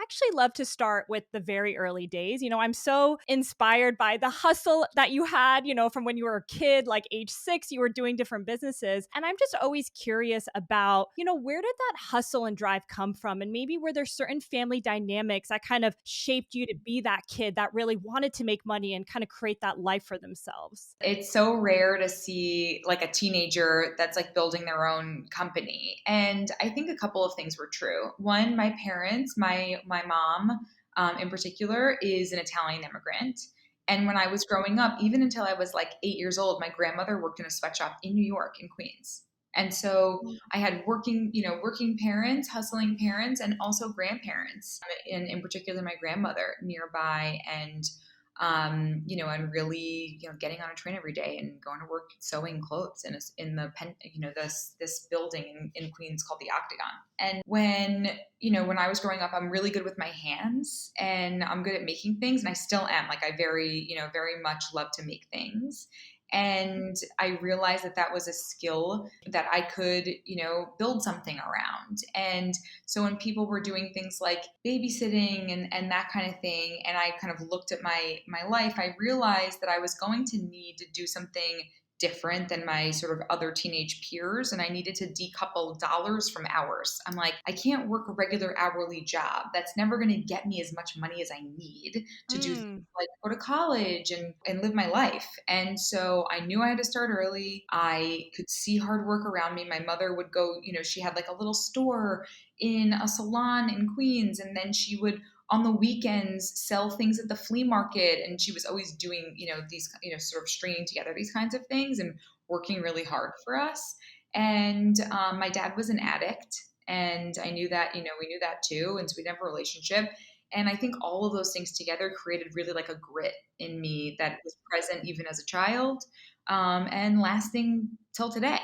actually love to start with the very early days. I'm so inspired by the hustle that you had, from when you were a kid, like age 6, you were doing different businesses. And I'm just always curious about, where did that hustle and drive come from? And maybe were there certain family dynamics that kind of shaped you to be that kid that really wanted to make money and kind of create that life for themselves? It's so rare to see like a teenager that's like building their own company. And I think a couple of things were true. One, my parents, my mom in particular, is an Italian immigrant. And when I was growing up, even until I was like 8 years old, my grandmother worked in a sweatshop in New York, in Queens. And so I had working parents, hustling parents, and also grandparents, in particular my grandmother nearby, and really, getting on a train every day and going to work sewing clothes in the pen, this building in Queens called the Octagon. And when I was growing up, I'm really good with my hands and I'm good at making things, and I still am. Like I very much love to make things. And I realized that that was a skill that I could, build something around. And so when people were doing things like babysitting and that kind of thing, and I kind of looked at my life, I realized that I was going to need to do something different than my sort of other teenage peers, and I needed to decouple dollars from hours. I'm like, I can't work a regular hourly job. That's never going to get me as much money as I need to do things Mm. like go to college and live my life. And so I knew I had to start early. I could see hard work around me. My mother would go, she had like a little store in a salon in Queens, and then she would on the weekends sell things at the flea market, and she was always doing these sort of stringing together these kinds of things and working really hard for us. And my dad was an addict, and I knew that, we knew that too, and so we'd have a relationship. And I think all of those things together created really like a grit in me that was present even as a child, and lasting till today.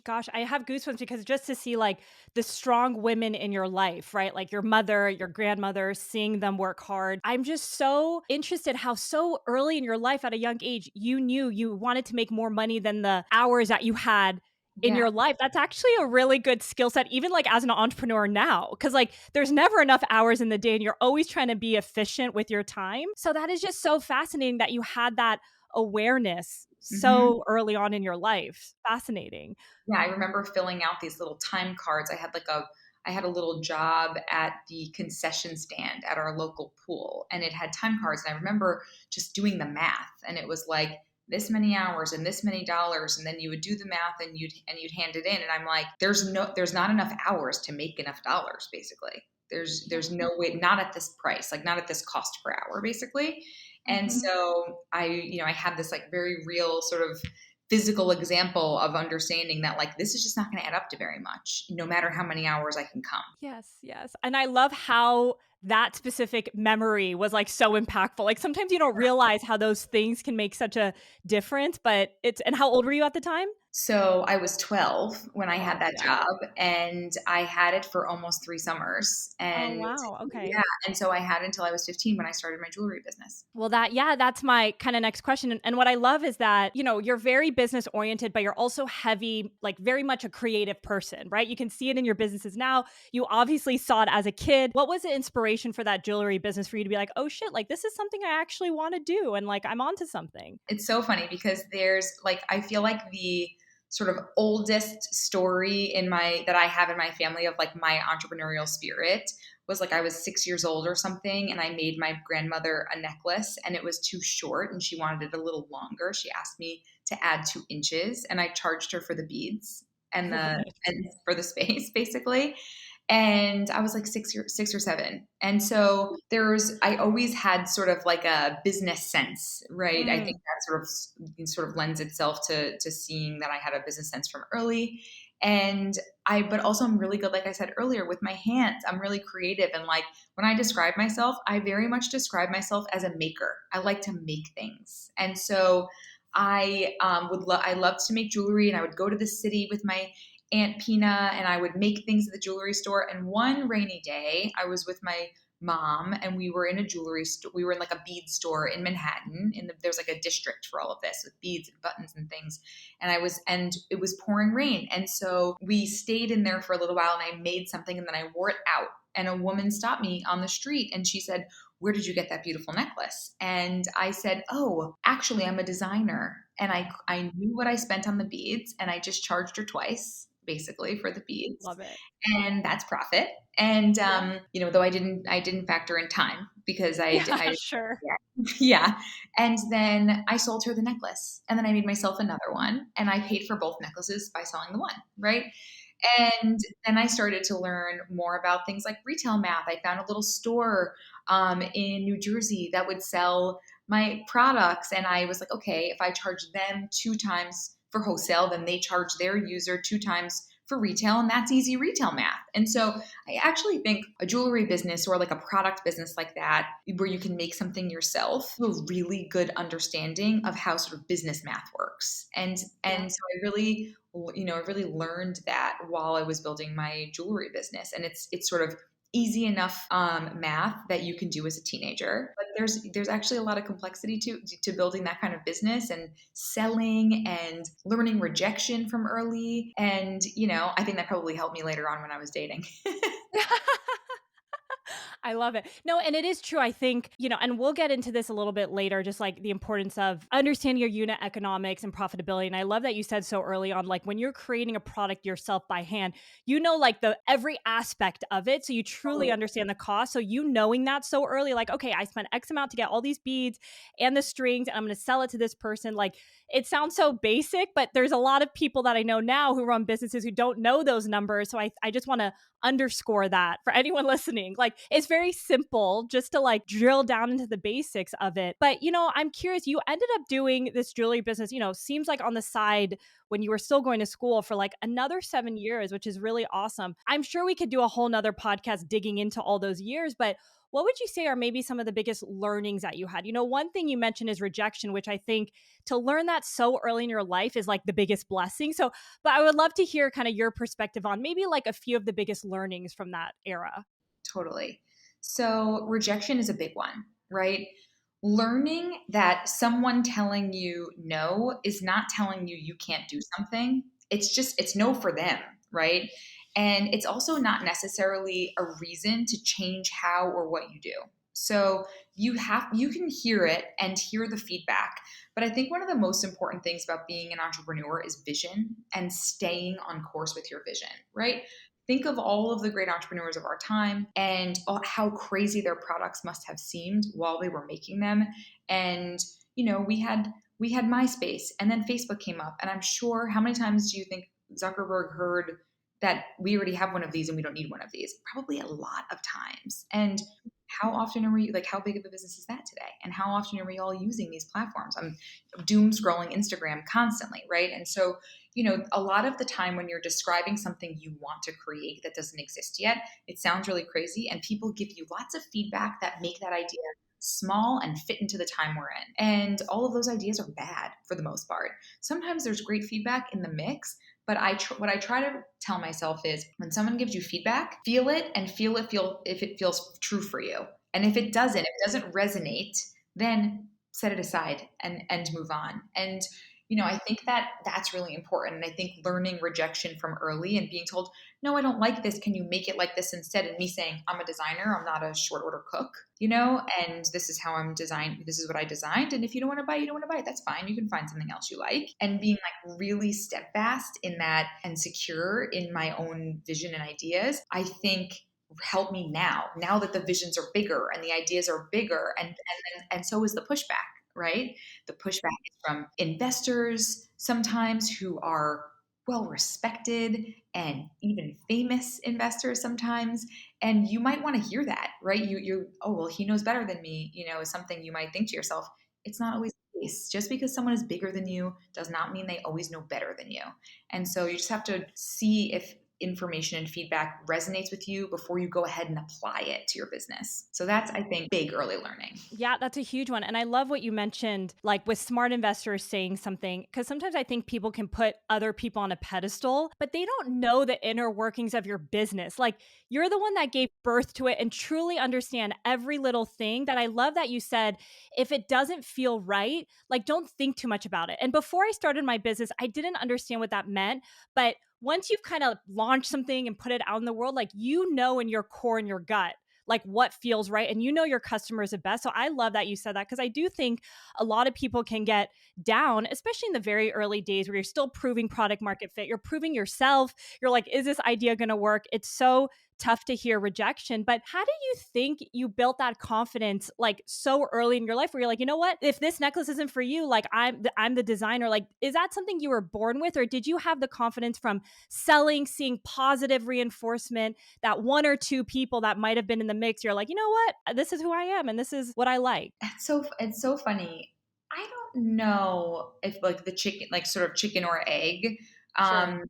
Gosh, I have goosebumps because just to see like the strong women in your life, right? Like your mother, your grandmother, seeing them work hard. I'm just so interested how so early in your life at a young age, you knew you wanted to make more money than the hours that you had in Yeah. your life. That's actually a really good skill set, even like as an entrepreneur now, because like there's never enough hours in the day and you're always trying to be efficient with your time. So that is just so fascinating that you had that awareness hmm so early on in your life. Fascinating. Yeah, I remember filling out these little time cards. I had a little job at the concession stand at our local pool, and it had time cards. And I remember just doing the math, and it was like this many hours and this many dollars, and then you would do the math and you'd hand it in, and I'm like, there's not enough hours to make enough dollars, basically. There's no way, not at this price, like not at this cost per hour, basically. And Mhm. so I had this like very real sort of physical example of understanding that like this is just not going to add up to very much no matter how many hours I can come. Yes, yes. And I love how that specific memory was like so impactful. Like sometimes you don't realize how those things can make such a difference, but and how old were you at the time? So I was 12 when I had 12. that Yeah. job, and I had it for almost 3 summers. Oh, And wow. Okay. yeah, and so I had until I was 15 when I started my jewelry business. Well, that's my kind of next question. And what I love is that, you're very business oriented, but you're also heavy, like very much a creative person, right? You can see it in your businesses now. You obviously saw it as a kid. What was the inspiration for that jewelry business for you to be like, oh shit, like this is something I actually want to do and like I'm onto something? It's so funny because there's like I feel like the sort of oldest story in my that I have in my family of like my entrepreneurial spirit was like I was 6 years old or something, and I made my grandmother a necklace, and it was too short and she wanted it a little longer. She asked me to add 2 inches, and I charged her for the beads and the Right. and for the space basically. And I was like 6 or 7. And so I always had sort of like a business sense, right? I think Mm. that sort of lends itself to seeing that I had a business sense from early. But also I'm really good, like I said earlier, with my hands. I'm really creative. And like when I describe myself, I very much describe myself as a maker. I like to make things. And so I loved to make jewelry, and I would go to the city with my Aunt Pina, and I would make things at the jewelry store. And one rainy day, I was with my mom, and we were in a jewelry store. We were in like a bead store in Manhattan. There's like a district for all of this with beads and buttons and things. And it was pouring rain, and so we stayed in there for a little while, and I made something, and then I wore it out. And a woman stopped me on the street and she said, "Where did you get that beautiful necklace?" And I said, "Oh, actually, I'm a designer." And I knew what I spent on the beads and I just charged her twice, basically, for the beads. Love it. And that's profit. And, Yeah. though I didn't factor in time because Yeah, I sure. yeah. Yeah. And then I sold her the necklace and then I made myself another one and I paid for both necklaces by selling the one, right? And then I started to learn more about things like retail math. I found a little store in New Jersey that would sell my products. And I was like, okay, if I charge them 2 times for wholesale, then they charge their user 2 times for retail. And that's easy retail math. And so I actually think a jewelry business or like a product business like that, where you can make something yourself, a really good understanding of how sort of business math works. And Yeah. so I really learned that while I was building my jewelry business. And it's sort of easy enough math that you can do as a teenager, but there's actually a lot of complexity to building that kind of business and selling and learning rejection from early. And I think that probably helped me later on when I was dating. I love it. No, and it is true. I think, and we'll get into this a little bit later, just like the importance of understanding your unit economics and profitability. And I love that you said so early on, like when you're creating a product yourself by hand, like the every aspect of it. So you truly Totally. understand the cost. So you knowing that so early, like, okay, I spent X amount to get all these beads and the strings, and I'm going to sell it to this person. Like it sounds so basic, but there's a lot of people that I know now who run businesses who don't know those numbers. So I just want to underscore that for anyone listening. Like it's very simple just to like drill down into the basics of it. But I'm curious, you ended up doing this jewelry business, seems like on the side when you were still going to school for like another 7 years, which is really awesome. I'm sure we could do a whole nother podcast digging into all those years, but what would you say are maybe some of the biggest learnings that you had? One thing you mentioned is rejection, which I think to learn that so early in your life is like the biggest blessing. So, but I would love to hear kind of your perspective on maybe like a few of the biggest learnings from that era. Totally. So rejection is a big one, right? Learning that someone telling you no is not telling you you can't do something. It's no for them, right? And it's also not necessarily a reason to change how or what you do. So you can hear it and hear the feedback. But I think one of the most important things about being an entrepreneur is vision and staying on course with your vision, right? Think of all of the great entrepreneurs of our time and how crazy their products must have seemed while they were making them. And we had MySpace and then Facebook came up. And I'm sure, how many times do you think Zuckerberg heard that we already have one of these and we don't need one of these? Probably a lot of times. And how often are we, like, how big of a business is that today? And how often are we all using these platforms? I'm doom scrolling Instagram constantly, right? And so a lot of the time when you're describing something you want to create that doesn't exist yet, it sounds really crazy. And people give you lots of feedback that make that idea small and fit into the time we're in. And all of those ideas are bad for the most part. Sometimes there's great feedback in the mix, but what I try to tell myself is when someone gives you feedback, feel it and feel if it feels true for you. And if it doesn't resonate, then set it aside and move on. And I think that that's really important. And I think learning rejection from early and being told, no, I don't like this. Can you make it like this instead? And me saying, I'm a designer. I'm not a short order cook, and this is how I'm designed. This is what I designed. And if you don't want to buy, you don't want to buy it. That's fine. You can find something else you like. And being like really steadfast in that and secure in my own vision and ideas, I think help me now that the visions are bigger and the ideas are bigger and so is the pushback, right? The pushback is from investors sometimes who are well respected and even famous investors sometimes. And you might want to hear that, right? Oh, well, he knows better than me, is something you might think to yourself. It's not always the case. Just because someone is bigger than you does not mean they always know better than you. And so you just have to see if information and feedback resonates with you before you go ahead and apply it to your business. So that's, I think, big early learning. Yeah, that's a huge one. And I love what you mentioned, like with smart investors saying something, because sometimes I think people can put other people on a pedestal, but they don't know the inner workings of your business. Like you're the one that gave birth to it and truly understand every little thing. That I love that you said, if it doesn't feel right, like don't think too much about it. And before I started my business, I didn't understand what that meant. But once you've kind of launched something and put it out in the world, like, you know, in your core and your gut, like what feels right. And you know your customers the best. So I love that you said that, because I do think a lot of people can get down, especially in the very early days where you're still proving product market fit. You're proving yourself. You're like, is this idea going to work? It's so tough to hear rejection. But how do you think you built that confidence like so early in your life where you're like, you know what? If this necklace isn't for you, like I'm the designer. Like, is that something you were born with, or did you have the confidence from selling, seeing positive reinforcement, that one or two people that might have been in the mix, you're like, you know what? This is who I am and this is what I like. It's so funny. I don't know if like the chicken, like sort of chicken or egg. Sure. Um,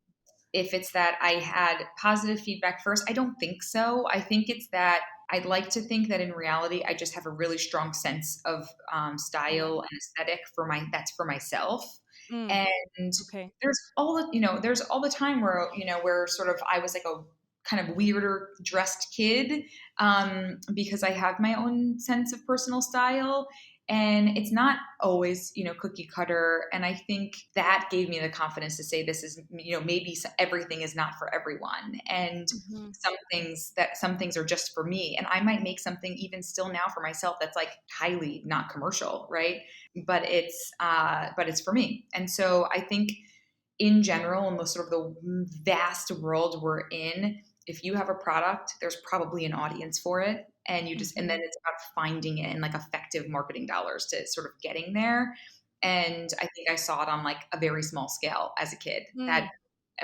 if it's that I had positive feedback first, I don't think so. I think it's that I'd like to think that in reality, I just have a really strong sense of Mm. style and aesthetic that's for myself. Mm. And Okay. there's all the time where, where sort of I was like a kind of weirder dressed kid, because I have my own sense of personal style. And it's not always, cookie cutter. And I think that gave me the confidence to say this is, maybe everything is not for everyone. And Mhm. some things are just for me. And I might make something even still now for myself that's like highly not commercial, right? But it's for me. And so I think in general, in the sort of the vast world we're in, if you have a product, there's probably an audience for it. And then Mhm. it's about finding it and like effective marketing dollars to sort of getting there. And I think I saw it on like a very small scale as a kid, that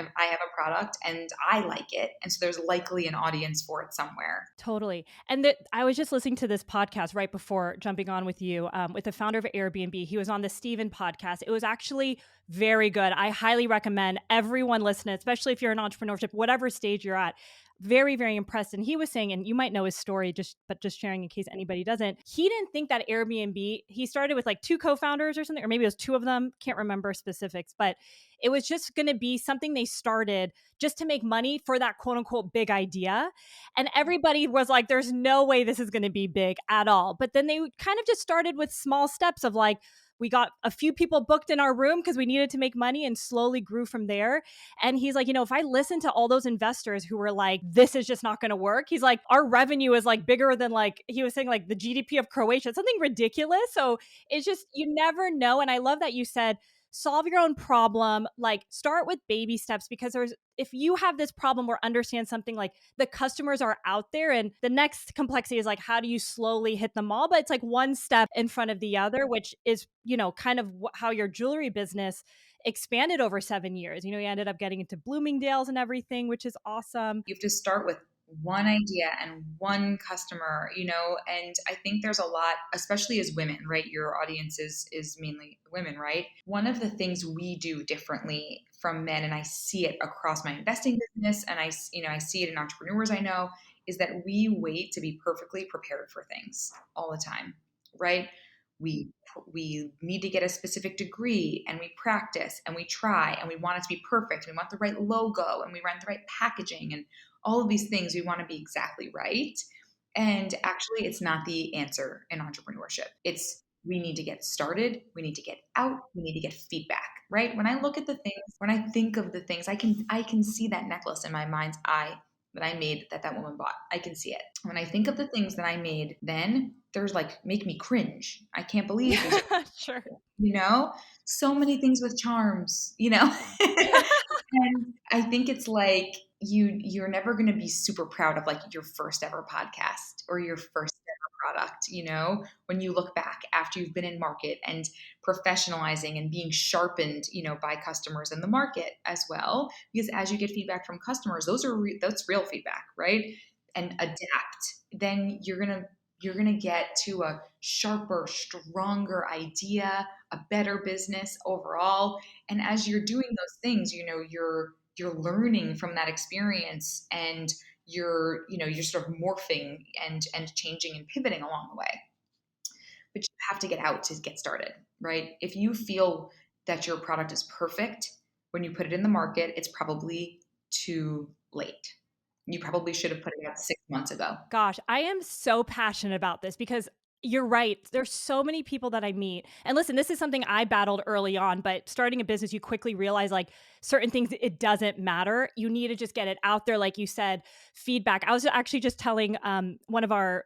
Mm. I have a product and I like it. And so there's likely an audience for it somewhere. Totally. And that I was just listening to this podcast right before jumping on with you, with the founder of Airbnb. He was on the Steven podcast. It was actually very good. I highly recommend everyone listen, especially if you're in entrepreneurship, whatever stage you're at. Very, very impressed. And he was saying, and you might know his story, just sharing in case anybody doesn't. He didn't think that Airbnb, he started with like two co-founders or something, or maybe it was two of them. Can't remember specifics, but it was just going to be something they started just to make money for that quote unquote big idea. And everybody was like, there's no way this is going to be big at all. But then they kind of just started with small steps of like, we got a few people booked in our room because we needed to make money, and slowly grew from there. And he's like, if I listen to all those investors who were like, this is just not going to work, he's like, our revenue is like bigger than, like, he was saying, like the GDP of Croatia, something ridiculous. So it's just, you never know. And I love that you said, solve your own problem, like start with baby steps, because if you have this problem or understand something, like the customers are out there, and the next complexity is like, how do you slowly hit them all? But it's like one step in front of the other, which is, kind of how your jewelry business expanded over 7 years. You ended up getting into Bloomingdale's and everything, which is awesome. You have to start with one idea and one customer, and I think there's a lot, especially as women, right? Your audience is mainly women, right? One of the things we do differently from men, and I see it across my investing business, and I see it in entrepreneurs I know, is that we wait to be perfectly prepared for things all the time, right? We need to get a specific degree, and we practice and we try and we want it to be perfect. We want the right logo and we want the right packaging and all of these things. We want to be exactly right. And actually, it's not the answer in entrepreneurship. It's we need to get started, we need to get out, we need to get feedback, right? When I look at the things, when I think of the things, I can see that necklace in my mind's eye that I made, that woman bought. I can see it. When I think of the things that I made then, there's like make me cringe. I can't believe these are, Sure. you know, so many things with charms, And I think it's like you're never going to be super proud of like your first ever podcast or your first ever product, when you look back after you've been in market and professionalizing and being sharpened, by customers in the market as well. Because as you get feedback from customers, that's real feedback, right? And adapt, then you're gonna get to a sharper, stronger idea, a better business overall. And as you're doing those things, you're learning from that experience, and you're sort of morphing and changing and pivoting along the way. But you have to get out to get started, right? If you feel that your product is perfect when you put it in the market, it's probably too late. You probably should have put it out 6 months ago. Gosh, I am so passionate about this because you're right. There's so many people that I meet. And listen, this is something I battled early on, but starting a business, you quickly realize like certain things, it doesn't matter. You need to just get it out there. Like you said, feedback. I was actually just telling one of our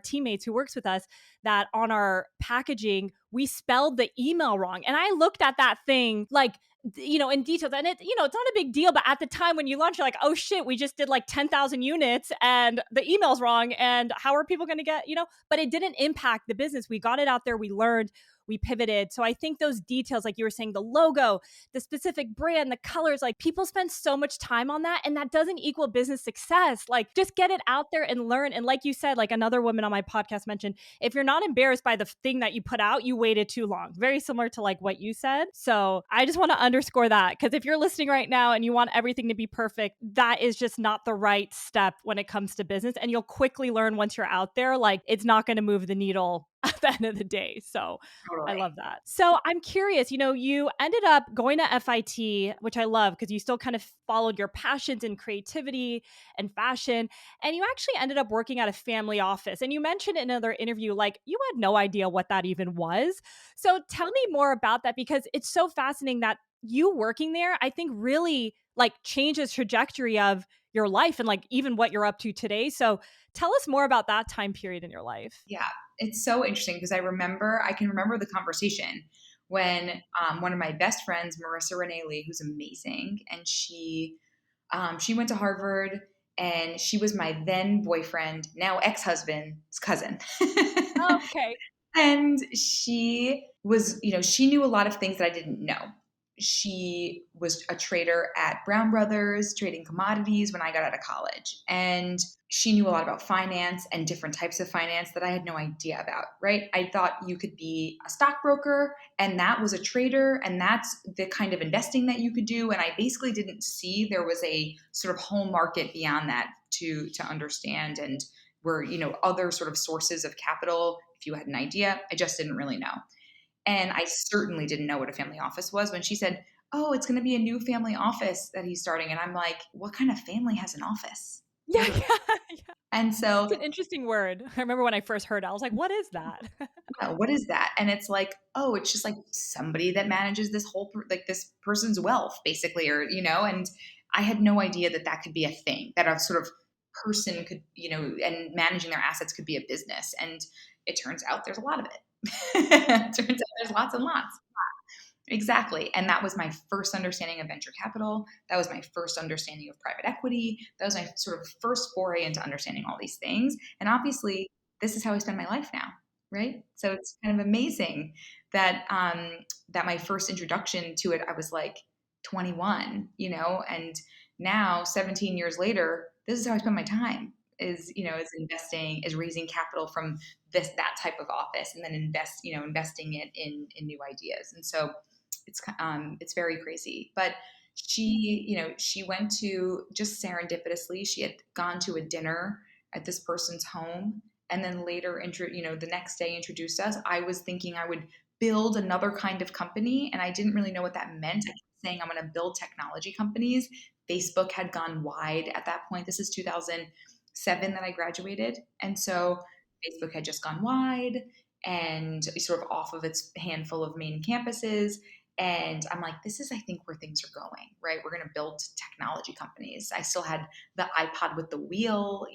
teammates who works with us that on our packaging, we spelled the email wrong. And I looked at that thing like, in details. And it's not a big deal. But at the time when you launch, you're like, oh shit, we just did like 10,000 units and the email's wrong. And how are people going to get. But it didn't impact the business. We got it out there. We learned, we pivoted. So I think those details, like you were saying, the logo, the specific brand, the colors, like people spend so much time on that. And that doesn't equal business success. Like just get it out there and learn. And like you said, like another woman on my podcast mentioned, if you're not embarrassed by the thing that you put out, you waited too long. Very similar to like what you said. So I just want to underscore that, because if you're listening right now and you want everything to be perfect, that is just not the right step when it comes to business. And you'll quickly learn once you're out there, like it's not going to move the needle at the end of the day. So I Totally. love that. So I'm curious, you ended up going to FIT, which I love because you still kind of followed your passions in creativity and fashion. And you actually ended up working at a family office. And you mentioned in another interview, like you had no idea what that even was. So tell me more about that, because it's so fascinating that you working there, I think really like changes trajectory of your life and like even what you're up to today. So tell us more about that time period in your life. Yeah, it's so interesting because I can remember the conversation when one of my best friends, Marissa Renee Lee, who's amazing, and she went to Harvard, and she was my then boyfriend, now ex-husband's cousin. Okay. And she was, she knew a lot of things that I didn't know. She was a trader at Brown Brothers, trading commodities when I got out of college. And she knew a lot about finance and different types of finance that I had no idea about, right? I thought you could be a stockbroker and that was a trader and that's the kind of investing that you could do. And I basically didn't see there was a sort of whole market beyond that to understand, and were, other sort of sources of capital if you had an idea. I just didn't really know. And I certainly didn't know what a family office was when she said, "Oh, it's going to be a new family office that he's starting." And I'm like, "What kind of family has an office?" Yeah, Literally. yeah, yeah. And It's so, an interesting word. I remember when I first heard it, I was like, what is that? yeah, what is that? And it's like, oh, it's just like somebody that manages this whole, like this person's wealth, basically, or, and I had no idea that that could be a thing, that a sort of person could, and managing their assets could be a business. And it turns out there's a lot of it. It turns out there's lots and lots. Exactly. And that was my first understanding of venture capital. That was my first understanding of private equity. That was my sort of first foray into understanding all these things. And obviously, this is how I spend my life now, right? So it's kind of amazing that that my first introduction to it, I was like 21, and now 17 years later, this is how I spend my time. Is investing, is raising capital from that type of office, and then investing it in new ideas. And so it's very crazy. But she went to, just serendipitously, she had gone to a dinner at this person's home, and then later the next day introduced us. I was thinking I would build another kind of company, and I didn't really know what that meant. I kept saying I'm going to build technology companies. Facebook had gone wide at that point. This is 2007 that I graduated, and so Facebook had just gone wide and sort of off of its handful of main campuses. And I'm like, this is, I think, where things are going, right? We're going to build technology companies. I still had the iPod with the wheel,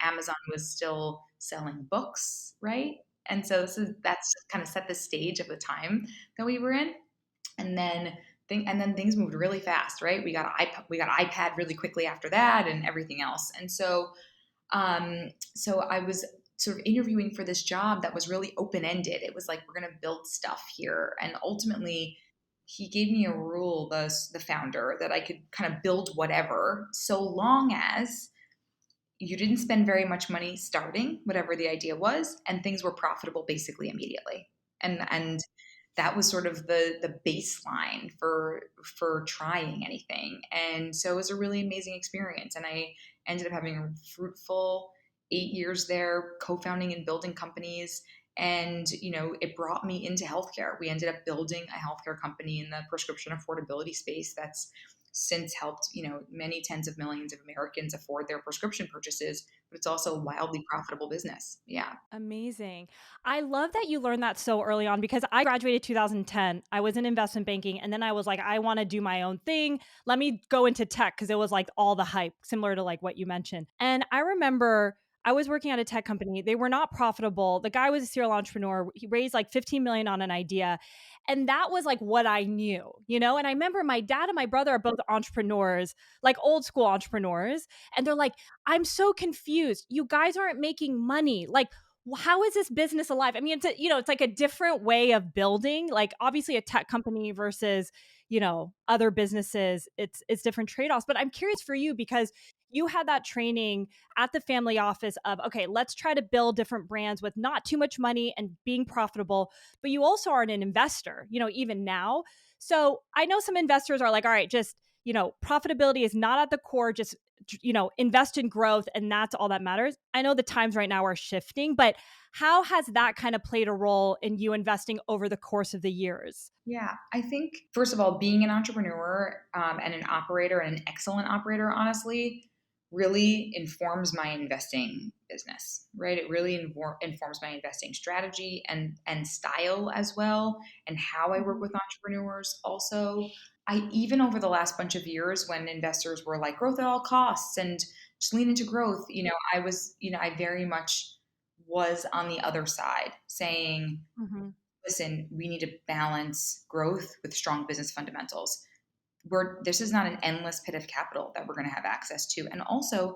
Amazon was still selling books, right? And so that's just kind of set the stage of the time that we were in. And then things moved really fast, right? We got iPad really quickly after that, and everything else. And so I was sort of interviewing for this job that was really open ended. It was like, we're going to build stuff here. And ultimately, he gave me a rule, the founder, that I could kind of build whatever, so long as you didn't spend very much money starting whatever the idea was, and things were profitable basically immediately. And that was sort of the baseline for trying anything. And so it was a really amazing experience, and I ended up having a fruitful 8 years there, co-founding and building companies. And it brought me into healthcare. We ended up building a healthcare company in the prescription affordability space that's since helped, many tens of millions of Americans afford their prescription purchases, but it's also a wildly profitable business. Yeah. Amazing. I love that you learned that so early on because I graduated 2010. I was in investment banking and then I was like, I want to do my own thing. Let me go into tech because it was like all the hype, similar to like what you mentioned. And I remember I was working at a tech company. They were not profitable. The guy was a serial entrepreneur. He raised like 15 million on an idea. And that was like what I knew, you know? And I remember my dad and my brother are both entrepreneurs, like old school entrepreneurs. And they're like, I'm so confused. You guys aren't making money. Like, how is this business alive? I mean, it's like a different way of building. Like, obviously, a tech company versus other businesses. It's different trade offs. But I'm curious for you because you had that training at the family office of okay, let's try to build different brands with not too much money and being profitable. But you also are an investor. Even now. So I know some investors are like, all right, just profitability is not at the core. Just invest in growth and that's all that matters. I know the times right now are shifting, but how has that kind of played a role in you investing over the course of the years? Yeah, I think first of all, being an entrepreneur and an operator and an excellent operator, honestly, really informs my investing business, right? It really informs my investing strategy and style as well, and how I work Mhm. with entrepreneurs. Also, I even over the last bunch of years when investors were like growth at all costs and just lean into growth, I very much was on the other side saying Mhm. listen, we need to balance growth with strong business fundamentals. This is not an endless pit of capital that we're going to have access to. And also,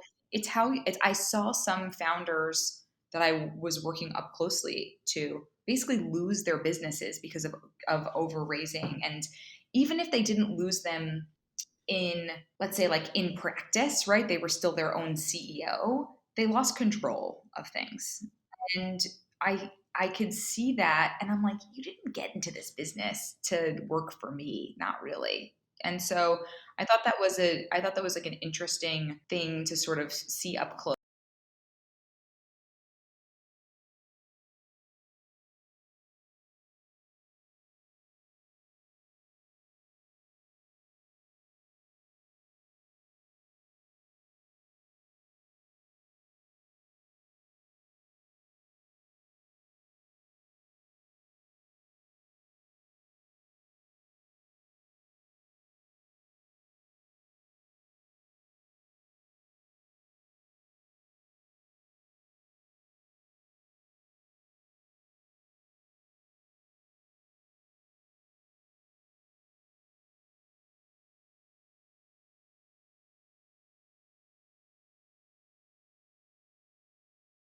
I saw some founders that I was working up closely to basically lose their businesses because of over raising. And even if they didn't lose them in, let's say, like in practice, right? They were still their own CEO. They lost control of things. And I could see that and I'm like, you didn't get into this business to work for me, not really. And so I thought that was like an interesting thing to sort of see up close.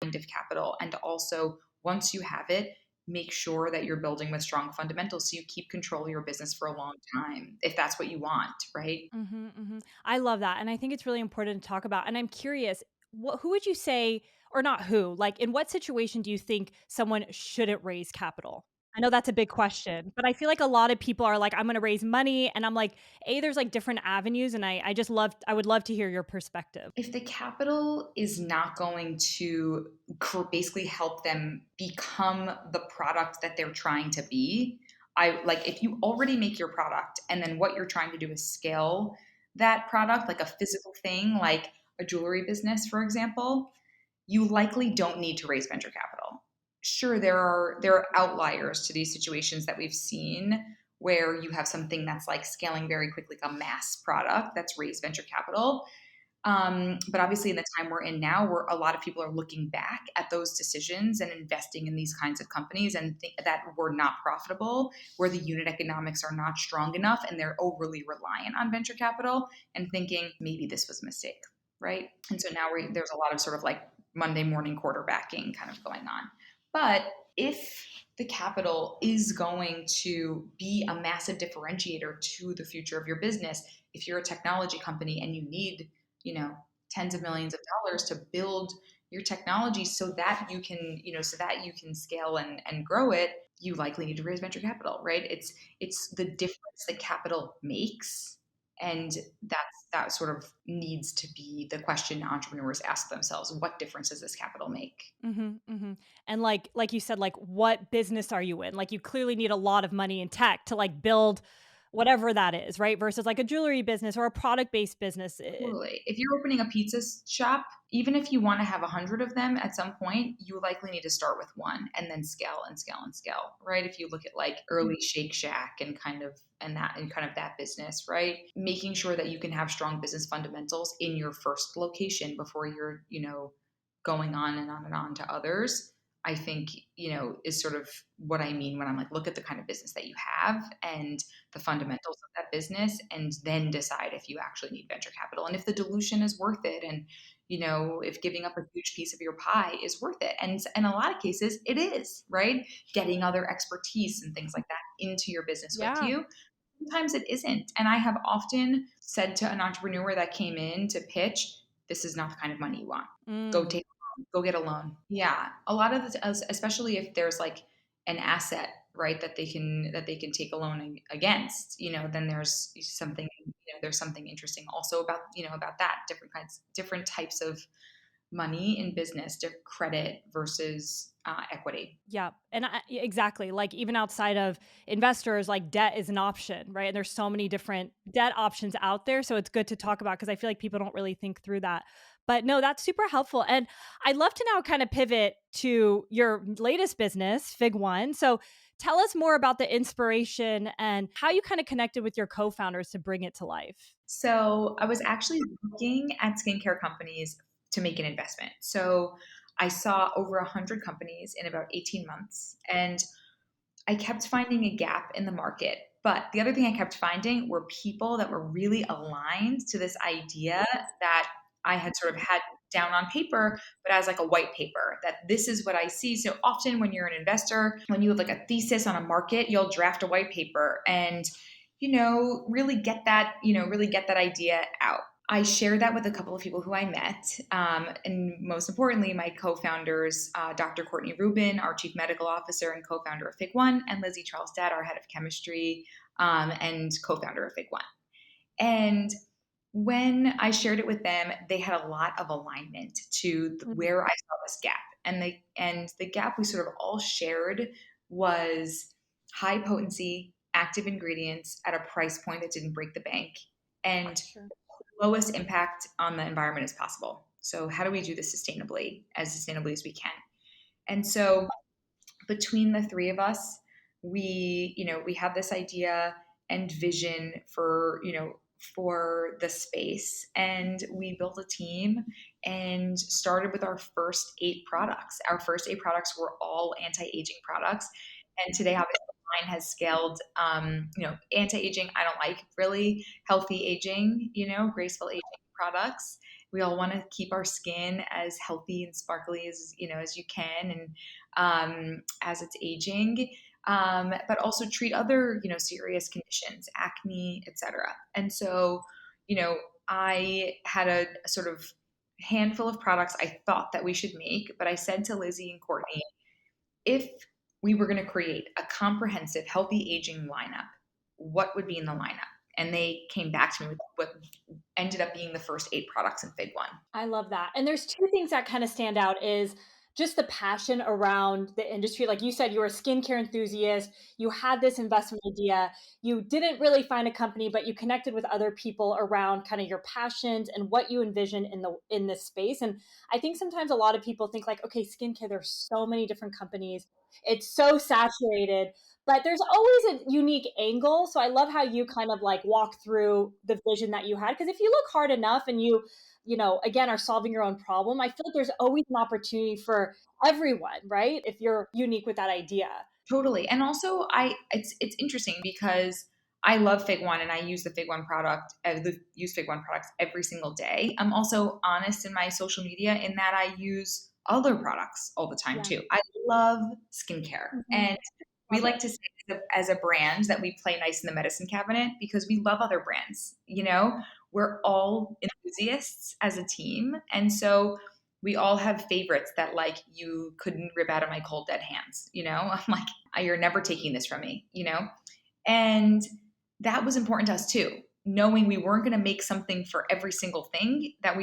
Of capital. And also, once you have it, make sure that you're building with strong fundamentals so you keep control of your business for a long time, if that's what you want, right? Mhm, mhm. I love that, and I think it's really important to talk about, and I'm curious, who would you say or not who, like, in what situation do you think someone shouldn't raise capital? I know that's a big question, but I feel like a lot of people are like, "I'm gonna raise money," and I'm like, there's, like, different avenues, and I would love to hear your perspective. If the capital is not going to basically help them become the product that they're trying to be, I like if you already make your product and then what you're trying to do is scale that product, like a physical thing, like a jewelry business, for example, you likely don't need to raise venture capital. Sure, there are outliers to these situations that we've seen where you have something that's like scaling very quickly, like a mass product that's raised venture capital. But obviously, in the time we're in now, where a lot of people are looking back at those decisions and investing in these kinds of companies and think that were not profitable, where the unit economics are not strong enough and they're overly reliant on venture capital and thinking maybe this was a mistake, right? And so now there's a lot of sort of like Monday morning quarterbacking kind of going on. But if the capital is going to be a massive differentiator to the future of your business, if you're a technology company and you need you know tens of millions of dollars to build your technology so that you can scale and grow it, you likely need to raise venture capital, right? It's the difference that capital makes, and that sort of needs to be the question entrepreneurs ask themselves: what difference does this capital make? Mhm, mhm. And like you said, like, what business are you in? Like, you clearly need a lot of money in tech to, like, build whatever that is, right? Versus like a jewelry business or a product based business. Totally. If you're opening a pizza shop, even if you want to have 100 of them at some point, you likely need to start with one and then scale and scale and scale, right? If you look at like early Shake Shack and kind of that business, right? Making sure that you can have strong business fundamentals in your first location before you're, going on and on and on to others. I think, is sort of what I mean when I'm like, look at the kind of business that you have and the fundamentals of that business, and then decide if you actually need venture capital and if the dilution is worth it, and if giving up a huge piece of your pie is worth it. And in a lot of cases it is, right? Getting other expertise and things like that into your business with Yeah. you, sometimes it isn't. And I have often said to an entrepreneur that came in to pitch, this is not the kind of money you want. Go Mm. take go get a loan. Yeah, a lot of the, especially if there's like an asset, right, that they can take a loan against, then there's something interesting also about about that different types of money in business, different credit versus equity. Yeah. And exactly. Like even outside of investors, like debt is an option, right? And there's so many different debt options out there. So it's good to talk about because I feel like people don't really think through that. But no, that's super helpful. And I'd love to now kind of pivot to your latest business, Fig One. So tell us more about the inspiration and how you kind of connected with your co founders to bring it to life. So I was actually looking at skincare companies to make an investment. So I saw over 100 companies in about 18 months, and I kept finding a gap in the market. But the other thing I kept finding were people that were really aligned to this idea that I had sort of had down on paper, but as like a white paper, that this is what I see. So often when you're an investor, when you have like a thesis on a market, you'll draft a white paper and, really get that idea out. I shared that with a couple of people who I met. And most importantly, my co founders, Dr. Courtney Rubin, our chief medical officer and co founder of Fig One, and Lizzie Charlestad, our head of chemistry and co founder of Fig One. And when I shared it with them, they had a lot of alignment to Mhm. where I saw this gap. And the gap we sort of all shared was high potency, active ingredients at a price point that didn't break the bank, and Sure. lowest impact on the environment as possible. So how do we do this sustainably as we can? And so between the three of us, we had this idea and vision for the space, and we built a team and started with our first 8 products. Our first 8 products were all anti-aging products, and today obviously the line has scaled. Anti-aging I don't like, really healthy aging, graceful aging products. We all want to keep our skin as healthy and sparkly as you can, and as it's aging, but also treat other serious conditions, acne, etc. And so, I had a sort of handful of products I thought that we should make, but I said to Lizzie and Courtney, if we were going to create a comprehensive healthy aging lineup, what would be in the lineup? And they came back to me with what ended up being the first 8 products in Fig One. I love that. And there's two things that kind of stand out is just the passion around the industry. Like you said, you were a skincare enthusiast, you had this investment idea, you didn't really find a company, but you connected with other people around kind of your passions and what you envision in this space. And I think sometimes a lot of people think like, okay, skincare, there's so many different companies. It's so saturated, but there's always a unique angle. So I love how you kind of like walk through the vision that you had. Because if you look hard enough and again, are solving your own problem, I feel like there's always an opportunity for everyone, right? If you're unique with that idea. Totally. And also it's interesting because I love Fig One and I use the Fig One product, use Fig One products every single day. I'm also honest in my social media in that I use other products all the time Yeah. too. I love skincare. Mhm. And we Love like it. to say as a brand that we play nice in the medicine cabinet because we love other brands, We're all enthusiasts as a team. And so we all have favorites that like you couldn't rip out of my cold dead hands, I'm like, you're never taking this from me. And that was important to us too, knowing we weren't going to make something for every single thing, that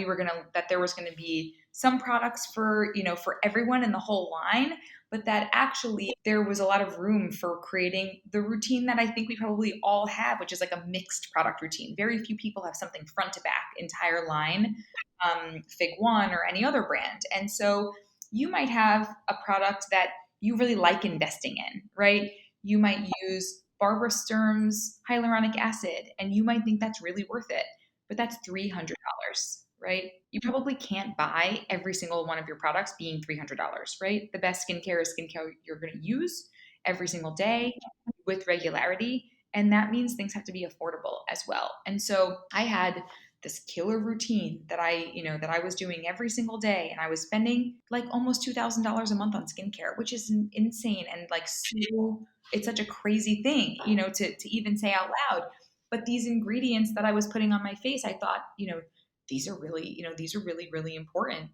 there was going to be some products for, for everyone in the whole line, but that actually there was a lot of room for creating the routine that I think we probably all have, which is like a mixed product routine. Very few people have something front to back, entire line, Fig One or any other brand. And so you might have a product that you really like investing in, right? You might use Barbara Sturm's hyaluronic acid, and you might think that's really worth it, but that's $300, right? You probably can't buy every single one of your products being $300, right? The best skincare is skincare you're going to use every single day with regularity. And that means things have to be affordable as well. And so I had this killer routine that I was doing every single day, and I was spending like almost $2,000 a month on skincare, which is insane and like so it's such a crazy thing, to even say out loud. But these ingredients that I was putting on my face, I thought, these are really, really important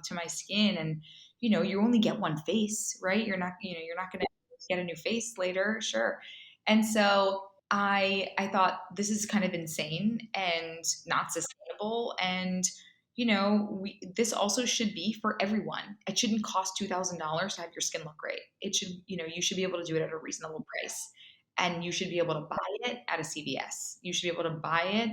to my skin. And, you only get one face, right? You're not going to get a new face later. Sure. And so I thought this is kind of insane and not sustainable. And, this also should be for everyone. It shouldn't cost $2,000 to have your skin look great. It should, you should be able to do it at a reasonable price. And you should be able to buy it at a CVS. You should be able to buy it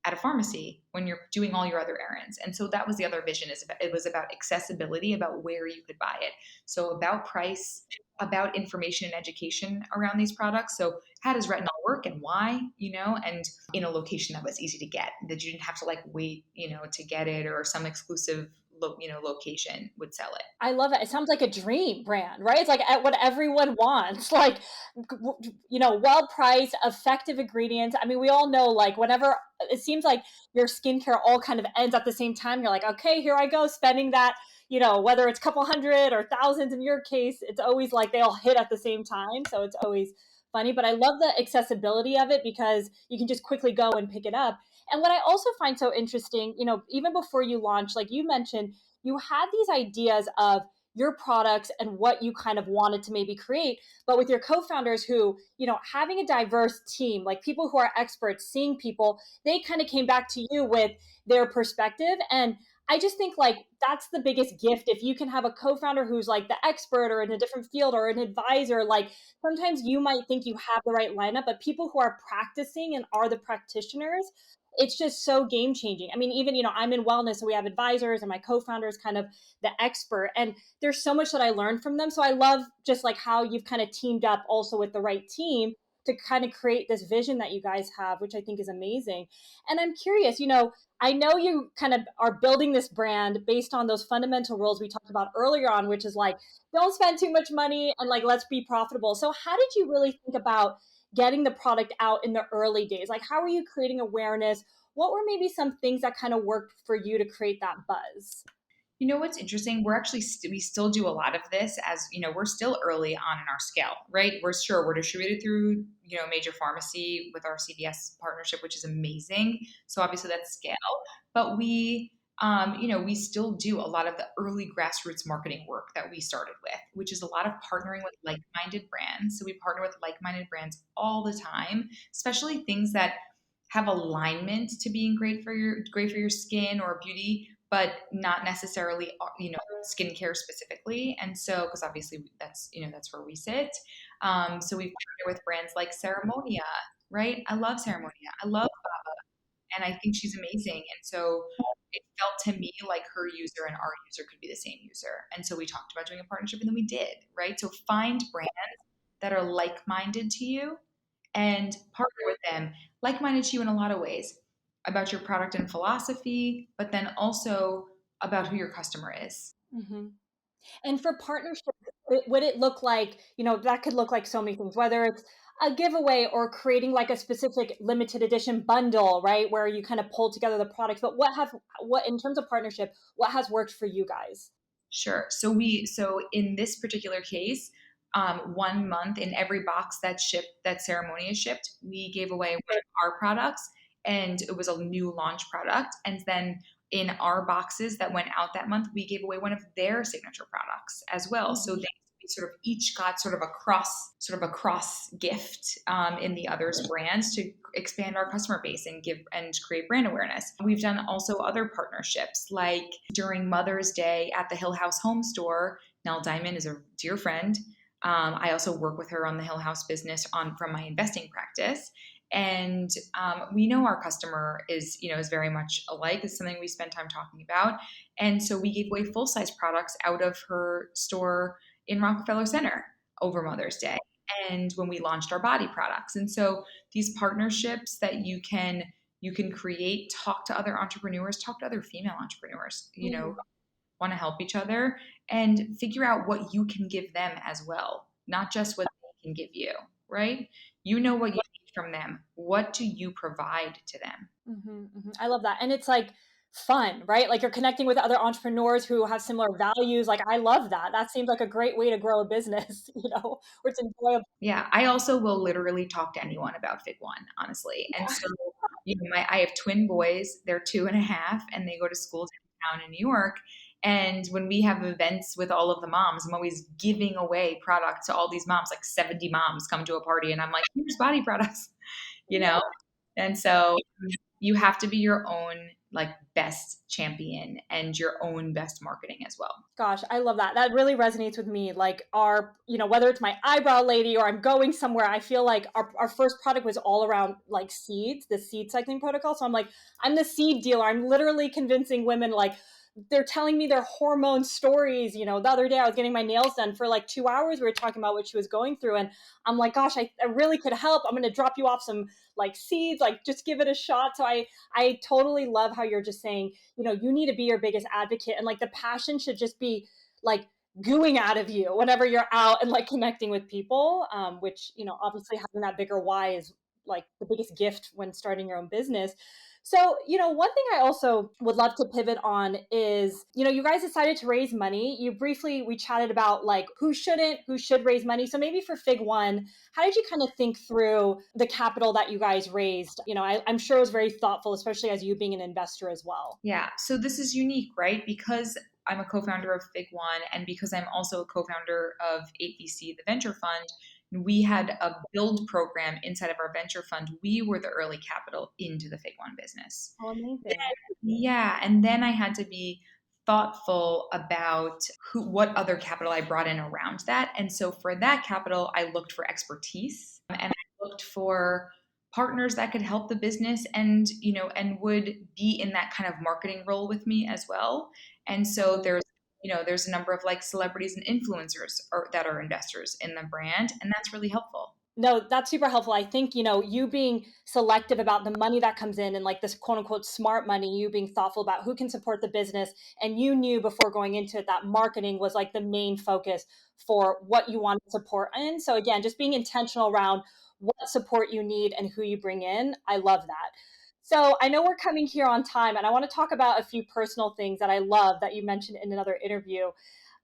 at a pharmacy when you're doing all your other errands. And so that was the other vision, it was about accessibility, about where you could buy it. So about price, about information and education around these products. So how does retinol work and why, and in a location that was easy to get, that you didn't have to like wait, to get it, or some exclusive location would sell it. I love it. It sounds like a dream brand, right? It's like what everyone wants, like, well priced, effective ingredients. I mean, we all know, like, whenever it seems like your skincare all kind of ends at the same time, you're like, okay, here I go, spending that, whether it's a couple hundred or thousands in your case, it's always like they all hit at the same time. So it's always funny. But I love the accessibility of it because you can just quickly go and pick it up. And what I also find so interesting, even before you launch, like you mentioned, you had these ideas of your products and what you kind of wanted to maybe create, but with your co-founders who, having a diverse team, like people who are experts, seeing people, they kind of came back to you with their perspective. And I just think like that's the biggest gift. If you can have a co-founder who's like the expert or in a different field or an advisor, like sometimes you might think you have the right lineup, but people who are practicing and are the practitioners, it's just so game changing. I mean, even, I'm in wellness, so we have advisors and my co-founder is kind of the expert. And there's so much that I learned from them. So I love just like how you've kind of teamed up also with the right team to kind of create this vision that you guys have, which I think is amazing. And I'm curious, I know you kind of are building this brand based on those fundamental rules we talked about earlier on, which is like, don't spend too much money and like, let's be profitable. So how did you really think about getting the product out in the early days? Like, how were you creating awareness? What were maybe some things that kind of worked for you to create that buzz? You know what's interesting? We're actually we still do a lot of this, as we're still early on in our scale, right? We're distributed through major pharmacy with our CVS partnership, which is amazing. So obviously that's scale, but we still do a lot of the early grassroots marketing work that we started with, which is a lot of partnering with like-minded brands. So we partner with like-minded brands all the time, especially things that have alignment to being great for your skin or beauty, but not necessarily skincare specifically. And so, because obviously that's where we sit. So we've partnered with brands like Ceremonia, right? I love Ceremonia. I love and I think she's amazing. And so it felt to me like her user and our user could be the same user. And so we talked about doing a partnership, and then we did, right? So find brands that are like-minded to you and partner with them, like-minded to you in a lot of ways, about your product and philosophy, but then also about who your customer is. Mm-hmm. And for partnership, would it look like, that could look like so many things, whether it's a giveaway or creating like a specific limited edition bundle, right? Where you kind of pull together the products. But what in terms of partnership, what has worked for you guys? Sure. So in this particular case, 1 month in every box that Ceremony is shipped, we gave away one of our products, and it was a new launch product. And then in our boxes that went out that month, we gave away one of their signature products as well. So Mhm. they we sort of each got sort of a cross gift in the other's brands to expand our customer base and give and create brand awareness. We've done also other partnerships, like during Mother's Day at the Hill House Home Store. Nell Diamond is a dear friend. I also work with her on the Hill House business from my investing practice. And we know our customer is very much alike. It's something we spend time talking about. And so we gave away full size products out of her store in Rockefeller Center over Mother's Day. And when we launched our body products. And so these partnerships that you can create, talk to other entrepreneurs, talk to other female entrepreneurs, want to help each other and figure out what you can give them as well, not just what they can give you, right? You know what you need from them. What do you provide to them? I love that. And it's like fun, right? Like you're connecting with other entrepreneurs who have similar values. Like I love that. That seems like a great way to grow a business, where it's enjoyable. Yeah, I also will literally talk to anyone about Fig One, honestly. And so, I have twin boys. They're 2.5, and they go to school downtown in New York. And when we have events with all of the moms, I'm always giving away products to all these moms. Like 70 moms come to a party, and I'm like, "Here's body products," you Yeah. know. And so you have to be your own like best champion and your own best marketing as well. Gosh, I love that. That really resonates with me. Like whether it's my eyebrow lady or I'm going somewhere, I feel like our first product was all around like seeds, the seed cycling protocol. So I'm like, I'm the seed dealer. I'm literally convincing women like they're telling me their hormone stories. The other day I was getting my nails done for like 2 hours. We were talking about what she was going through. And I'm like, gosh, I really could help. I'm going to drop you off some like seeds, like just give it a shot. So I totally love how you're just saying, you need to be your biggest advocate and like the passion should just be like gooing out of you whenever you're out and like connecting with people, which obviously having that bigger why is like the biggest gift when starting your own business. So, one thing I also would love to pivot on is, you guys decided to raise money. We chatted about like who should raise money. So maybe for Fig One, how did you kind of think through the capital that you guys raised? I'm sure it was very thoughtful, especially as you being an investor as well. Yeah. So this is unique, right? Because I'm a co-founder of Fig One, and because I'm also a co-founder of 8VC, the venture fund, we had a build program inside of our venture fund. We were the early capital into the Fig One business. Oh, amazing. Yeah, and then I had to be thoughtful about what other capital I brought in around that. And so for that capital, I looked for expertise and I looked for partners that could help the business and would be in that kind of marketing role with me as well. And so there's a number of like celebrities and influencers that are investors in the brand, and that's really helpful. No, that's super helpful. I think, you being selective about the money that comes in and like this quote unquote smart money, you being thoughtful about who can support the business. And you knew before going into it that marketing was like the main focus for what you want to support in. So again, just being intentional around what support you need and who you bring in. I love that. So I know we're coming here on time and I want to talk about a few personal things that I love that you mentioned in another interview.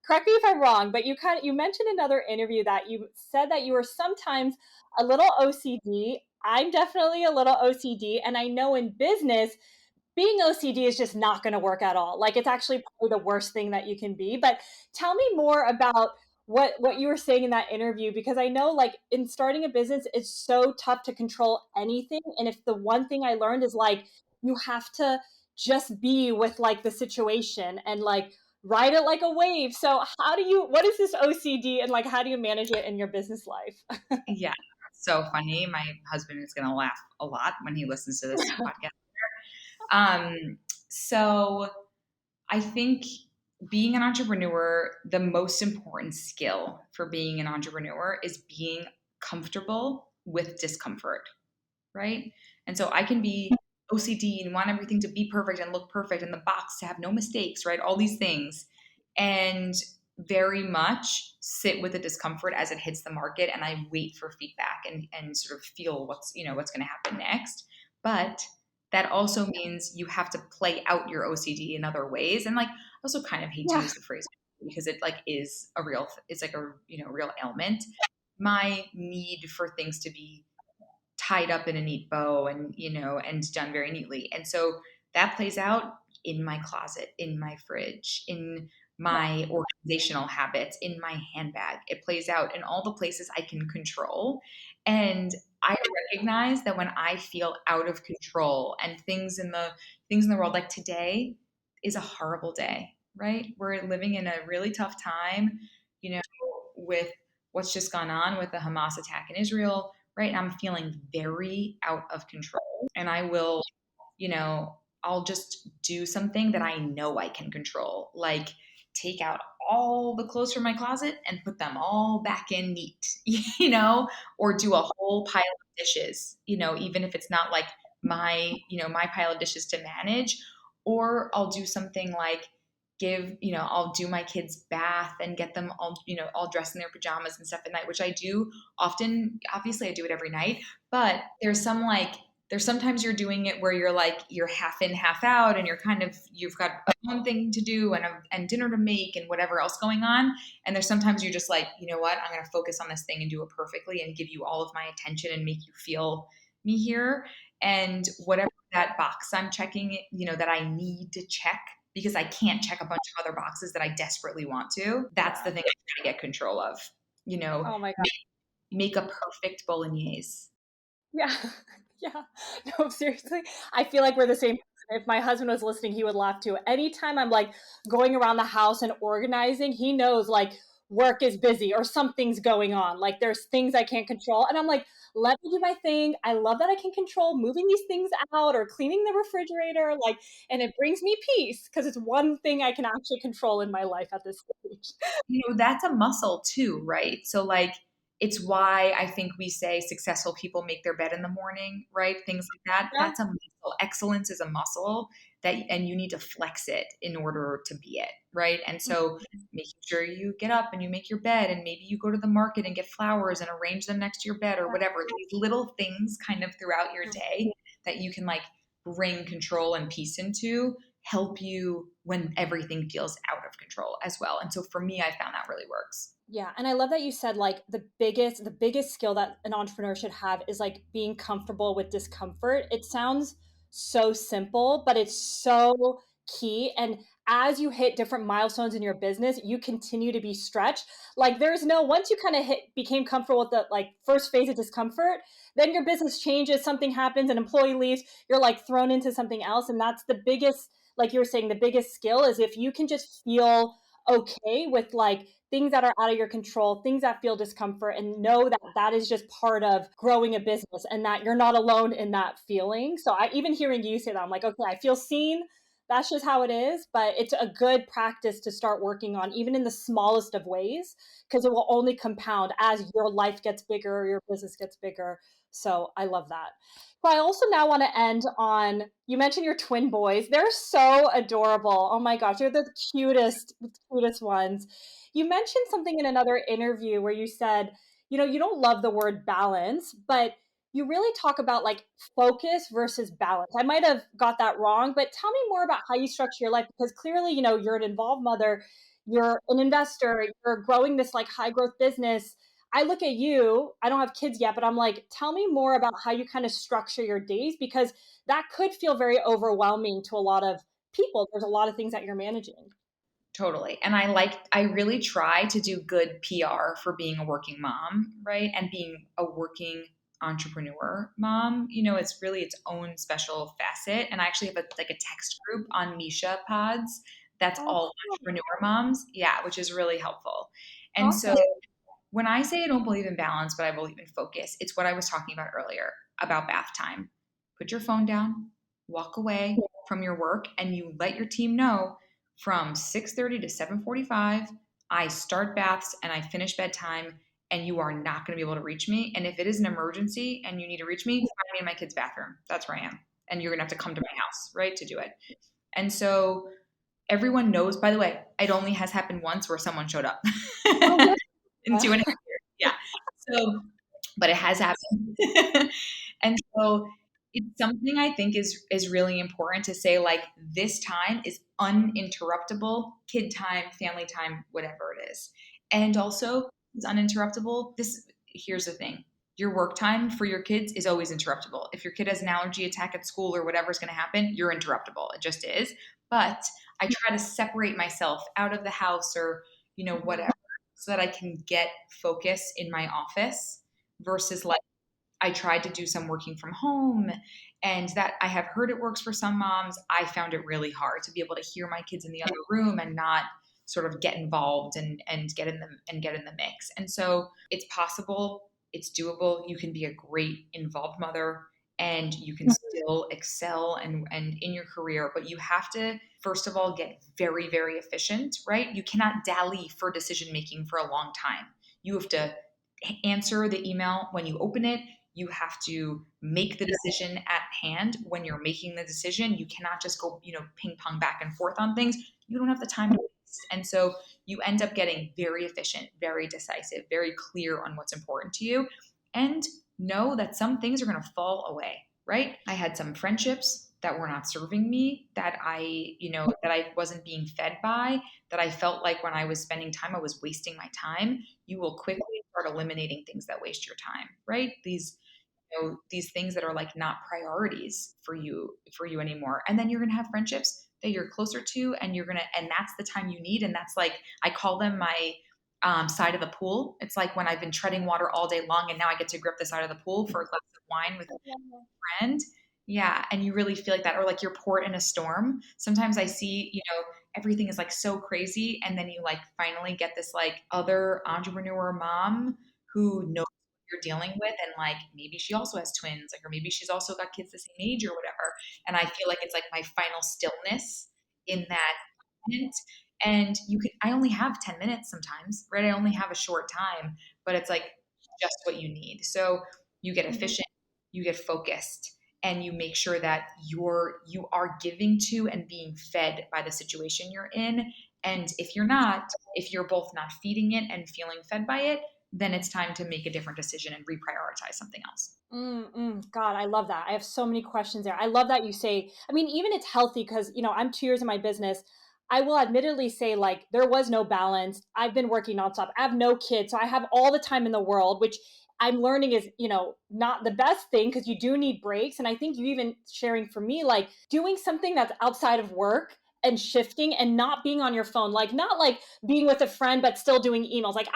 Correct me if I'm wrong, but you mentioned in another interview that you said that you were sometimes a little OCD. I'm definitely a little OCD, and I know in business being OCD is just not going to work at all. Like it's actually probably the worst thing that you can be. But tell me more about what you were saying in that interview, because I know like in starting a business it's so tough to control anything, and if the one thing I learned is like you have to just be with like the situation and like ride it like a wave. So what is this OCD and like how do you manage it in your business life? Yeah, so funny. My husband is going to laugh a lot when he listens to this podcast. So I think being an entrepreneur, the most important skill for being an entrepreneur is being comfortable with discomfort, right? And so I can be OCD and want everything to be perfect and look perfect in the box to have no mistakes, right? All these things. And very much sit with the discomfort as it hits the market and I wait for feedback and sort of feel what's going to happen next. But that also means you have to play out your OCD in other ways. And like, I also kind of hate to Yeah. use the phrase because it like is a real, it's like a, real ailment. My need for things to be tied up in a neat bow and done very neatly. And so that plays out in my closet, in my fridge, in Yeah. my organizational habits in my handbag. It plays out in all the places I can control. And I recognize that when I feel out of control and things in the world, like today is a horrible day, right? We're living in a really tough time, you know, with what's just gone on with the Hamas attack in Israel, right? I'm feeling very out of control. And I will, you know, I'll just do something that I know I can control, like take out all the clothes from my closet and put them all back in neat, or do a whole pile of dishes, even if it's not like my pile of dishes to manage, or I'll do something like I'll do my kids bath and get them all dressed in their pajamas and stuff at night, which I do often. Obviously I do it every night, but there's sometimes you're doing it where you're half in, half out, and you've got one thing to do and dinner to make and whatever else going on. And there's sometimes you're just like, you know what, I'm going to focus on this thing and do it perfectly and give you all of my attention and make you feel me here. And whatever that box I'm checking, that I need to check because I can't check a bunch of other boxes that I desperately want to. That's the thing I'm trying to get control of. Oh my God. Make a perfect bolognese. Yeah. Yeah. No, seriously. I feel like we're the same person. If my husband was listening, he would laugh too. Anytime I'm like going around the house and organizing, he knows like work is busy or something's going on. Like there's things I can't control. And I'm like, let me do my thing. I love that I can control moving these things out or cleaning the refrigerator. Like, and it brings me peace because it's one thing I can actually control in my life at this stage. That's a muscle too, right? So like it's why I think we say successful people make their bed in the morning, right? Things like that. Yeah. That's a muscle. Excellence is a muscle and you need to flex it in order to be it, right? And so making sure you get up and you make your bed and maybe you go to the market and get flowers and arrange them next to your bed or whatever. These little things kind of throughout your day that you can like bring control and peace into help you when everything feels out of control as well. And so for me, I found that really works. Yeah, and I love that you said like the biggest skill that an entrepreneur should have is like being comfortable with discomfort. It sounds so simple, but it's so key. And as you hit different milestones in your business, you continue to be stretched. Like there's no once you kind of hit became comfortable with the like first phase of discomfort, then your business changes, something happens, an employee leaves, you're like thrown into something else. And that's the biggest, like you were saying, the biggest skill is if you can just feel okay with like things that are out of your control, things that feel discomfort, and know that that is just part of growing a business and that you're not alone in that feeling. So I even hearing you say that, I'm like, okay, I feel seen. That's just how it is. But it's a good practice to start working on, even in the smallest of ways, because it will only compound as your life gets bigger, your business gets bigger. So I love that. But I also now want to end on you mentioned your twin boys. They're so adorable. Oh my gosh, they're the cutest ones. You mentioned something in another interview where you said, you don't love the word balance, but you really talk about like focus versus balance. I might have got that wrong, but tell me more about how you structure your life because clearly, you're an involved mother, you're an investor, you're growing this like high growth business. I look at you, I don't have kids yet, but I'm like, tell me more about how you kind of structure your days because that could feel very overwhelming to a lot of people. There's a lot of things that you're managing. Totally. And I really try to do good PR for being a working mom, right? And being a working entrepreneur mom, it's really its own special facet. And I actually have a text group on Misha pods that's Oh, all cool. entrepreneur moms. Yeah, which is really helpful. And so Awesome. when I say I don't believe in balance, but I believe in focus, it's what I was talking about earlier about bath time. Put your phone down, walk away from your work, and you let your team know from 6:30 to 7:45, I start baths and I finish bedtime, and you are not going to be able to reach me. And if it is an emergency and you need to reach me, find me in my kid's bathroom. That's where I am. And you're going to have to come to my house, right, to do it. And so everyone knows, by the way, it only has happened once where someone showed up Oh, in 2.5 years. Yeah. So, but it has happened. And so it's something I think is really important to say, like, this time is uninterruptible, kid time, family time, whatever it is. And also it's uninterruptible. Here's the thing. Your work time for your kids is always interruptible. If your kid has an allergy attack at school or whatever's going to happen, you're interruptible. It just is. But I try to separate myself out of the house or, whatever, so that I can get focus in my office versus like I tried to do some working from home, and that I have heard it works for some moms. I found it really hard to be able to hear my kids in the other room and not sort of get involved and get in the mix. And so it's possible, it's doable. You can be a great involved mother and you can still excel and in your career, but you have to first of all get very, very efficient, right? You cannot dally for decision making for a long time. You have to answer the email when you open it. You have to make the decision at hand when you're making the decision. You cannot just go, ping pong back and forth on things. You don't have the time to waste. And so you end up getting very efficient, very decisive, very clear on what's important to you, and know that some things are going to fall away, right? I had some friendships that were not serving me, that I wasn't being fed by, that I felt like when I was spending time, I was wasting my time. You will quickly start eliminating things that waste your time, right? These things that are like not priorities for you anymore. And then you're going to have friendships that you're closer to, and that's the time you need. And that's like, I call them my side of the pool. It's like when I've been treading water all day long and now I get to grip the side of the pool for a glass of wine with a friend. Yeah. And you really feel like that, or like you're port in a storm. Sometimes I see, everything is like so crazy. And then you like finally get this like other entrepreneur mom who knows you're dealing with, and like maybe she also has twins, like, or maybe she's also got kids the same age or whatever, and I feel like it's like my final stillness in that moment. And I only have 10 minutes sometimes, right? I only have a short time, but it's like just what you need. So you get efficient, you get focused, and you make sure that you are giving to and being fed by the situation you're in. And if you're both not feeding it and feeling fed by it, then it's time to make a different decision and reprioritize something else. God, I love that. I have so many questions there. I love that you say, I mean, even it's healthy because, I'm 2 years in my business. I will admittedly say, like, there was no balance. I've been working nonstop. I have no kids. So I have all the time in the world, which I'm learning is, not the best thing because you do need breaks. And I think you even sharing for me, like, doing something that's outside of work and shifting and not being on your phone, like, not like being with a friend but still doing emails, like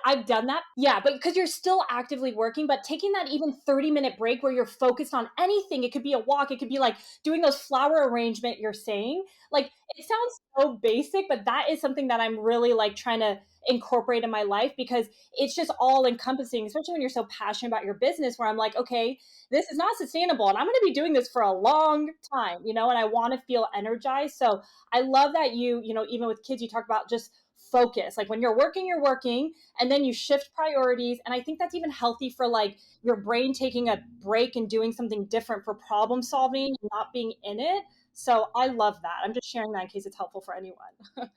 I've done that, yeah, but because you're still actively working, but taking that even 30-minute break where you're focused on anything. It could be a walk, it could be like doing those flower arrangement you're saying, like, it sounds so basic, but that is something that I'm really like trying to incorporate in my life because it's just all encompassing, especially when you're so passionate about your business, where I'm like, okay, this is not sustainable and I'm going to be doing this for a long time, and I want to feel energized. So I love that even with kids, you talk about just focus. Like when you're working, and then you shift priorities. And I think that's even healthy for like your brain taking a break and doing something different for problem solving, not being in it. So I love that. I'm just sharing that in case it's helpful for anyone.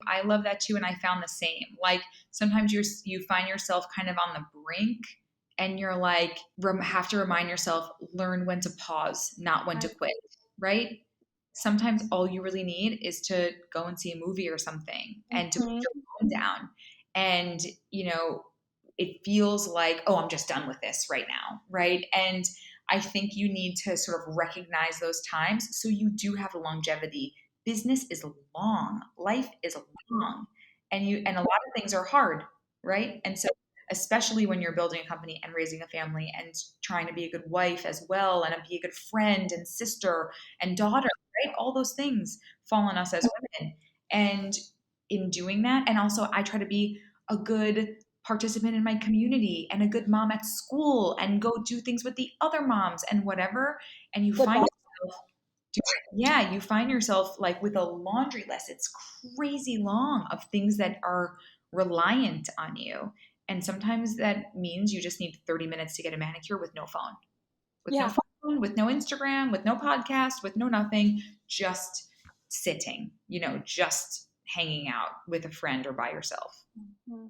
I love that too, and I found the same. Like sometimes you find yourself kind of on the brink, and you're like have to remind yourself, learn when to pause, not when to quit, right? Sometimes all you really need is to go and see a movie or something and to put Mhm. your phone down. And, it feels like, oh, I'm just done with this right now, right? And I think you need to sort of recognize those times so you do have longevity. Business is long, life is long, and a lot of things are hard, right? And so especially when you're building a company and raising a family and trying to be a good wife as well and be a good friend and sister and daughter, right? All those things fall on us as women. And in doing that, and also I try to be a good participant in my community and a good mom at school and go do things with the other moms and whatever. And you find yourself you find yourself like with a laundry list. It's crazy long of things that are reliant on you. And sometimes that means you just need 30 minutes to get a manicure with no phone, Yeah. with no Instagram, with no podcast, with no nothing, just sitting, just hanging out with a friend or by yourself.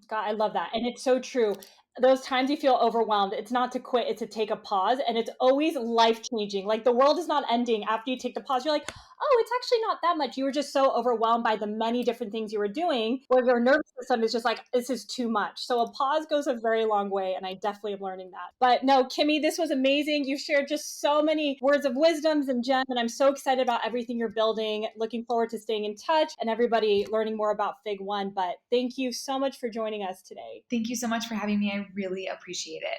God, I love that. And it's so true. those times you feel overwhelmed, it's not to quit, it's to take a pause. And it's always life changing. Like the world is not ending after you take the pause. You're like, oh, it's actually not that much. You were just so overwhelmed by the many different things you were doing, where your nervous system is just like, this is too much. So a pause goes a very long way. And I definitely am learning that. But no, Kimmy, this was amazing. You shared just so many words of wisdoms and gems. And I'm so excited about everything you're building. Looking forward to staying in touch and everybody learning more about Fig One. But thank you so much for joining us today. Thank you so much for having me. I really appreciate it.